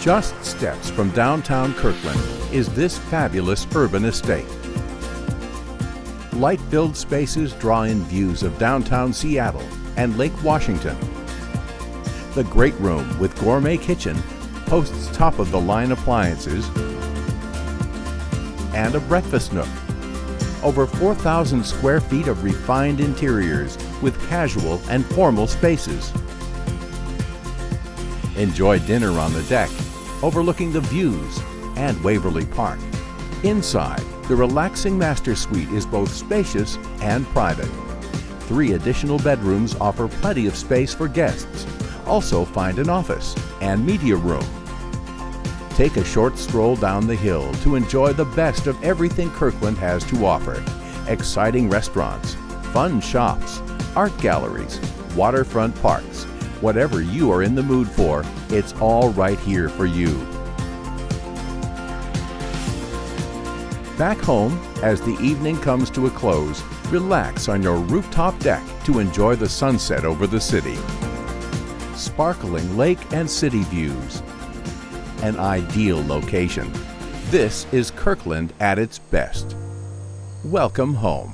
Just steps from downtown Kirkland is this fabulous urban estate. Light-filled spaces draw in views of downtown Seattle and Lake Washington. The great room with gourmet kitchen hosts top-of-the-line appliances and a breakfast nook. Over 4,000 square feet of refined interiors with casual and formal spaces. Enjoy dinner on the deck, overlooking the views and Waverly Park. Inside, the relaxing master suite is both spacious and private. 3 additional bedrooms offer plenty of space for guests. Also find an office and media room. Take a short stroll down the hill to enjoy the best of everything Kirkland has to offer. Exciting restaurants, fun shops, art galleries, waterfront parks. Whatever you are in the mood for, it's all right here for you. Back home, as the evening comes to a close, relax on your rooftop deck to enjoy the sunset over the city. Sparkling lake and city views. An ideal location. This is Kirkland at its best. Welcome home.